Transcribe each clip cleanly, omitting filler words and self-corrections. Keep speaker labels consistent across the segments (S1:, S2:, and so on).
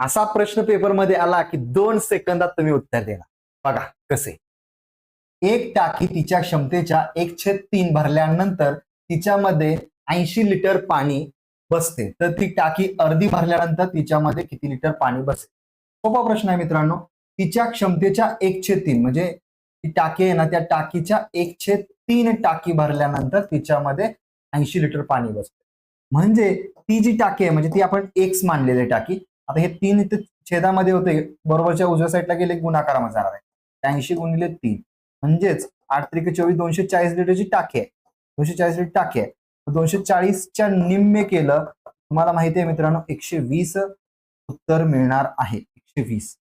S1: असा प्रश्न पेपरमध्ये आला की 2 सेकंदात तुम्ही उत्तर देणार. बघा कसे. एक टाकी तिच्या क्षमतेच्या 1/3 भरल्यानंतर तिच्यामध्ये 80 लिटर पाणी बसते, तर ती टाकी अर्धी भरल्यानंतर तिच्यामध्ये किती लिटर पाणी बसेल? सोपा प्रश्न आहे मित्रांनो. तिच्या क्षमतेच्या 1/3 म्हणजे ती टाकी आहे ना, त्या टाकीच्या 1/3 टाकी भरल्यानंतर तिच्यामध्ये 80 लिटर पाणी बसते. म्हणजे ती जी टाकी आहे, म्हणजे ती आपण एक्स मानलेली टाकी. आता हे 3 इथे छेदामध्ये होते, बरोबरच्या उजव्या साईडला गेले गुणाकारामध्ये जाणार आहे. 80 गुणिले 3 म्हणजेच 8 त्रिक 24 240 लिटरची टाकी आहे. 240 लिटर टाकी आहे. 240च्या निम्मे केलं, तुम्हाला माहिती आहे मित्रांनो 120 उत्तर मिळणार आहे. 120.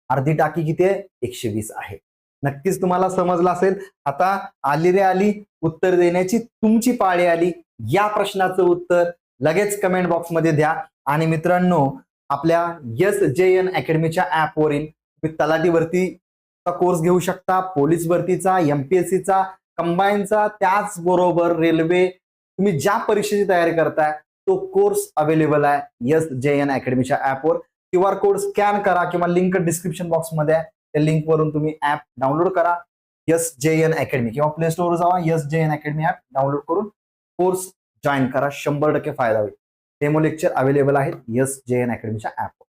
S1: अर्धी टाकी किती आहे? 120 आहे. नक्कीच तुम्हाला समजलं असेल. आता आली रे आली, उत्तर देण्याची तुमची पाळी आली. या प्रश्नाचं उत्तर लगेच कमेंट बॉक्समध्ये द्या. आणि मित्रांनो, आपल्या SJN अकॅडमीच्या ऍपवरील तुम्ही तलाठी भरतीचा कोर्स घेऊ शकता, पोलीस भरतीचा, MPSCचा, कंबाईनचा, त्याचबरोबर रेल्वे, तुम्ही ज्या परीक्षेची तयारी करताय तो कोर्स अवेलेबल आहे SJN अकॅडमीच्या ऍपवर. QR कोड स्कॅन करा किंवा लिंक डिस्क्रिप्शन बॉक्समध्ये आहे, त्या लिंकवरून तुम्ही ऍप डाउनलोड करा. SJN अकॅडमी किंवा प्ले स्टोअरवर जावा, SJN अकॅडमी ऍप डाउनलोड करून कोर्स जॉईन करा. 100% फायदा होईल. डेमो लेक्चर अवेलेबल आहेत SJN अकॅडमीच्या ऍपवर.